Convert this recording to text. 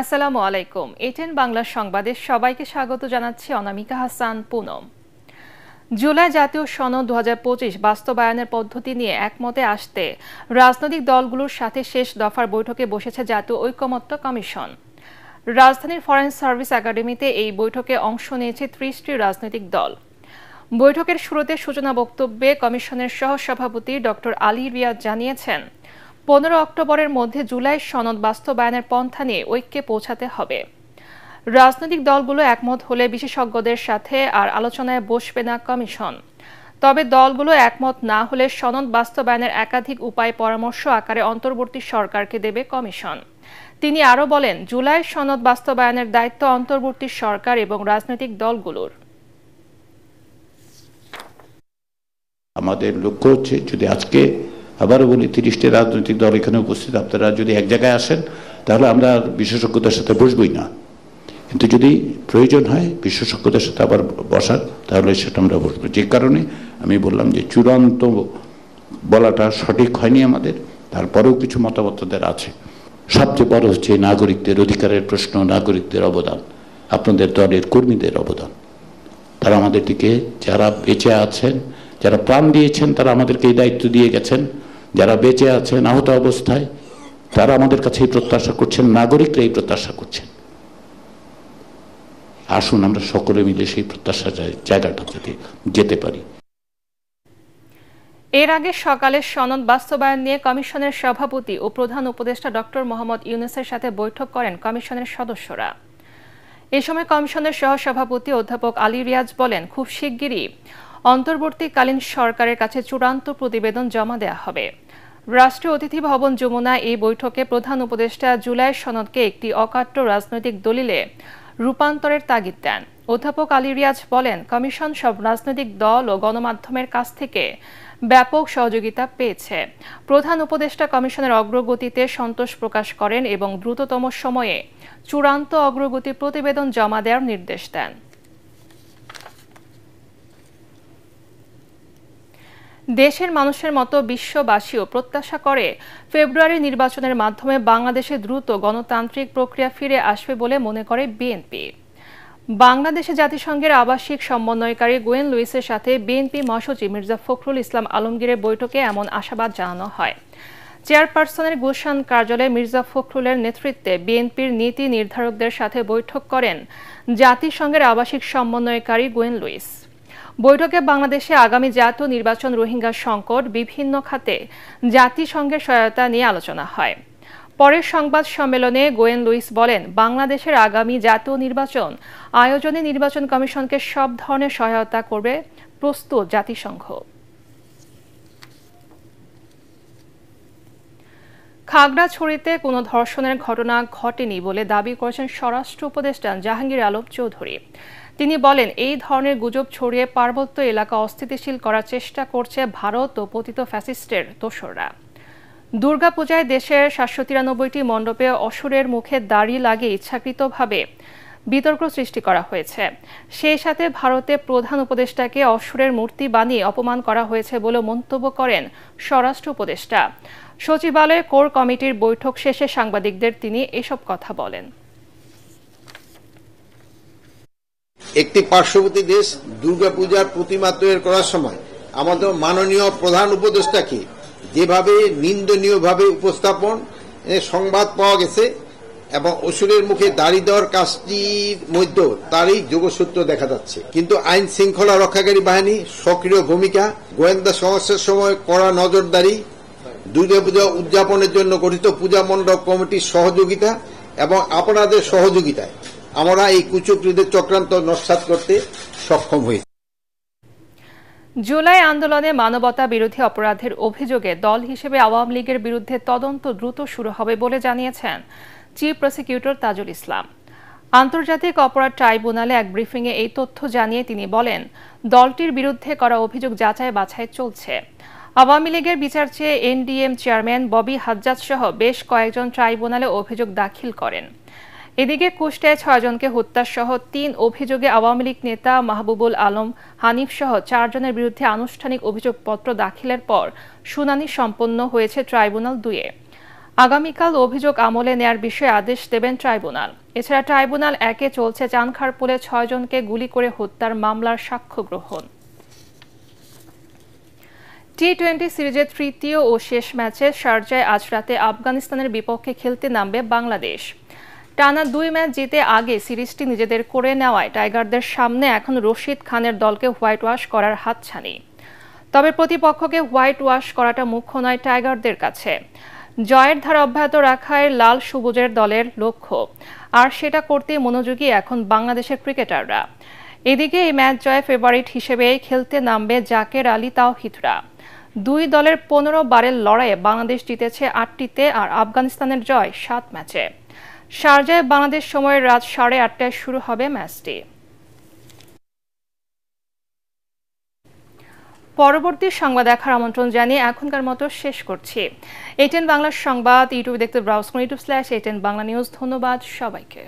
আসসালামু আলাইকুম। এটেন বাংলা সংবাদে সবাইকে স্বাগত জানাচ্ছি অনামিকা হাসান পুনম। জুলাই জাতীয় সনদ 2025 বাস্তবায়নের পদ্ধতি নিয়ে একমতে আসতে রাজনৈতিক দলগুলোর সাথে শেষ দফার বৈঠকে বসেছে জাতীয় ঐকমত্য কমিশন। রাজধানীর ফরেন সার্ভিস একাডেমিতে এই বৈঠকে অংশ নিয়েছে 30টি রাজনৈতিক দল। বৈঠকের শুরুতে সূচনা বক্তব্যে কমিশনের সহসভাপতি ডক্টর আলী রিয়াজ জানিয়েছেন, 15 অক্টোবরের মধ্যে জুলাই সনদ বাস্তবায়নের পন্থা নিয়ে ঐক্যে পৌঁছাতে হবে। রাজনৈতিক দলগুলো একমত হলে বিশেষজ্ঞদের সাথে আর আলোচনায় বসবে না কমিশন। তবে দলগুলো একমত না হলে সনদ বাস্তবায়নের একাধিক উপায় পরামর্শ আকারে অন্তর্বর্তী সরকারকে দেবে কমিশন। তিনি আরও বলেন, জুলাই সনদ বাস্তবায়নের দায়িত্ব অন্তর্বর্তী সরকার এবং রাজনৈতিক দলগুলোর। আমাদের লক্ষ্য হচ্ছে, যদি আজকে আবারও বলি 30টি রাজনৈতিক দল এখানে উপস্থিত, আপনারা যদি এক জায়গায় আসেন তাহলে আমরা বিশেষজ্ঞদের সাথে বসবই না, কিন্তু যদি প্রয়োজন হয় বিশেষজ্ঞদের সাথে আবার বসার, তাহলে সেটা আমরা বসবো। যে কারণে আমি বললাম যে চূড়ান্ত বলাটা সঠিক হয়নি আমাদের, তারপরেও কিছু মতামতদের আছে। সবচেয়ে বড় হচ্ছে নাগরিকদের অধিকারের প্রশ্ন, নাগরিকদের অবদান, আপনাদের দলের কর্মীদের অবদান। তারা আমাদের দিকে, যারা বেঁচে আছেন, যারা প্রাণ দিয়েছেন, তারা আমাদেরকে এই দায়িত্ব দিয়ে গেছেন। যারা বেঁচে আছেন আহত অবস্থায়, তারা আমাদের কাছে এই প্রত্যাশা করছেন, নাগরিকরা এই প্রত্যাশা করছেন। আসুন আমরা সকলে মিলে সেই প্রত্যাশার জায়গাটা থেকে যেতে পারি। এর আগে সকালে সনদ বাস্তবায়ন নিয়ে কমিশনের সভাপতি ও প্রধান উপদেষ্টা ডক্টর মোহাম্মদ ইউনূসের সাথে বৈঠক করেন কমিশনের সদস্যরা। এ সময় কমিশনের সহসভাপতি অধ্যাপক আলী রিয়াজ বলেন, খুব শিগগিরই অন্তর্বর্তীকালীন সরকারের কাছে চূড়ান্ত প্রতিবেদন জমা দেওয়া হবে। রাষ্ট্রীয় অতিথি ভবন যমুনা এই বৈঠকে প্রধান উপদেষ্টা জুলাই সনদকে একটি অকাট্য রাজনৈতিক দলিলে রূপান্তরের তাগিদ দেন। অধ্যাপক আলী রিয়াজ বলেন, কমিশন সব রাজনৈতিক দল ও গণমাধ্যমের কাছ থেকে ব্যাপক সহযোগিতা পেয়েছে। প্রধান উপদেষ্টা কমিশনের অগ্রগতিতে সন্তোষ প্রকাশ করেন এবং দ্রুততম সময়ে চূড়ান্ত অগ্রগতি প্রতিবেদন জমা দেওয়ার নির্দেশ দেন। দেশের মানুষের মতো বিশ্ববাসীও প্রত্যাশা করে ফেব্রুয়ারি নির্বাচনের মাধ্যমে বাংলাদেশে দ্রুত গণতান্ত্রিক প্রক্রিয়া ফিরে আসবে বলে মনে করে বিএনপি। বাংলাদেশে জাতিসংঘের আবাসিক সমন্বয়কারী গোয়েন লুইসের সাথে বিএনপি মহাসচিব মির্জা ফখরুল ইসলাম আলমগীরের বৈঠকে এমন আশাবাদ জানানো হয়। চেয়ারপারসনের গুলশান কার্যালয়ে মির্জা ফখরুলের নেতৃত্বে বিএনপির নীতি নির্ধারকদের সাথে বৈঠক করেন জাতিসংঘের আবাসিক সমন্বয়কারী গোয়েন লুইস। বৈঠকে বাংলাদেশে আগামী জাতীয় নির্বাচন, রোহিঙ্গা সংকট, বিভিন্ন খাতে জাতিসংঘের সহায়তা নিয়ে আলোচনা হয়। পরের সংবাদ সম্মেলনে গোয়েন লুইস বলেন, বাংলাদেশের আগামী জাতীয় নির্বাচন আয়োজনে নির্বাচন কমিশনকে সব ধরনের সহায়তা করবে প্রস্তুত জাতিসংঘ। খাগড়াছড়িতে কোনো ধর্ষণের ঘটনা ঘটেনি বলে দাবি করেছেন স্বরাষ্ট্র উপদেষ্টা জাহাঙ্গীর আলম চৌধুরী। তিনি বলেন, এই ধরনের গুজব ছড়িয়ে পার্বত্য এলাকা অস্থিতিশীল করার চেষ্টা করছে ভারত ও পতিত ফ্যাসিস্টের দোসররা। দুর্গাপূজায় দেশের 793টি মণ্ডপে অসুরের মুখে দাড়ি লাগিয়ে ইচ্ছাকৃতভাবে বিতর্ক সৃষ্টি করা হয়েছে। সেই সাথে ভারতে প্রধান উপদেষ্টাকে অসুরের মূর্তি বানিয়ে অপমান করা হয়েছে বলে মন্তব্য করেন স্বরাষ্ট্র উপদেষ্টা। সচিবালয়ে কোর কমিটির বৈঠক শেষে সাংবাদিকদের তিনি এসব কথা বলেন। একটি পার্শ্ববর্তী দেশ দুর্গাপূজার প্রতিমা তৈরি করার সময় আমাদের মাননীয় প্রধান উপদেষ্টাকে যেভাবে নিন্দনীয়ভাবে উপস্থাপন সংবাদ পাওয়া গেছে এবং অসুরের মুখে দাড়ি দেওয়ার কাজটির মধ্যে তারই যোগসূত্র দেখা যাচ্ছে। কিন্তু আইন শৃঙ্খলা রক্ষাকারী বাহিনী সক্রিয় ভূমিকা, গোয়েন্দা সমস্যার সময় কড়া নজরদারি, দুর্গাপূজা উদযাপনের জন্য গঠিত পূজা মণ্ডপ কমিটির সহযোগিতা এবং আপনাদের সহযোগিতায় আমরা এই কুচক্রীদের চক্রান্ত নস্যাৎ করতে সক্ষম হয়েছি। জুলাই আন্দোলনে মানবতা বিরোধী অপরাধের অভিযোগে দল হিসেবে আওয়ামী লীগের বিরুদ্ধে তদন্ত দ্রুত শুরু হবে বলে জানিয়েছেন চিফ প্রসিকিউটর তাজুল ইসলাম। আন্তর্জাতিক অপরাধ ট্রাইব্যুনালে এক ব্রিফিংয়ে এই তথ্য জানিয়ে তিনি বলেন, দলটির বিরুদ্ধে করা অভিযোগ যাচাই বাছাই চলছে। আওয়ামী লীগের বিচার চেয়ে এনডিএম চেয়ারম্যান ববি হাজ্জাজ সহ বেশ কয়েকজন ট্রাইব্যুনালে অভিযোগ দাখিল করেন। এদিকে কুষ্টিয়ায় 6 জনকে হত্যাসহ 3 অভিযোগে আওয়ামী লীগ নেতা মাহবুবুল আলম হানিফ সহ 4 জনের বিরুদ্ধে আনুষ্ঠানিক অভিযোগপত্র দাখিলের পর শুনানি সম্পন্ন হয়েছে ট্রাইব্যুনাল 2-এ। আগামীকাল অভিযোগ আমলে নেয়ার বিষয়ে আদেশ দেবেন ট্রাইব্যুনাল। এছাড়া ট্রাইব্যুনাল 1-এ চলছে চানখারপুলে 6 জনকে গুলি করে হত্যার মামলার সাক্ষ্য গ্রহণ। টি-20 সিরিজের তৃতীয় ও শেষ ম্যাচে শারজায় আজ রাতে আফগানিস্তানের বিপক্ষে খেলতে নামবে বাংলাদেশ। টানা 2 ম্যাচ জিতে আগে সিরিজটি নিজেদের করে নেওয়ায় টাইগারদের সামনে এখন রশিদ খানের দলকে হোয়াইট ওয়াশ করার হাতছানি। তবে প্রতিপক্ষকে হোয়াইট ওয়াশ করাটা মুখ্য নয় টাইগারদের কাছে। জয়ের ধারা অব্যাহত রাখায় লাল সবুজের দলের লক্ষ্য, আর সেটা করতে মনোযোগী এখন বাংলাদেশের ক্রিকেটাররা। এদিকে এই ম্যাচ জয়ে ফেভারিট হিসেবে খেলতে নামবে জাকের আলী তাওহিদরা। 2 দলের 15 বারের লড়াইয়ে বাংলাদেশ জিতেছে 8টিতে, আর আফগানিস্তানের জয় 7 ম্যাচে। শারজায় বাংলাদেশ সময় রাত 8:30টায় শুরু হবে ম্যাচটি। পরবর্তী সংবাদ দেখার আমন্ত্রণ জানিয়ে এখনকার মতো শেষ করছি। ATN বাংলা সংবাদ ইউটিউবে দেখতে ব্রাউজ করুন YouTube/ATN বাংলা নিউজ। ধন্যবাদ সবাইকে।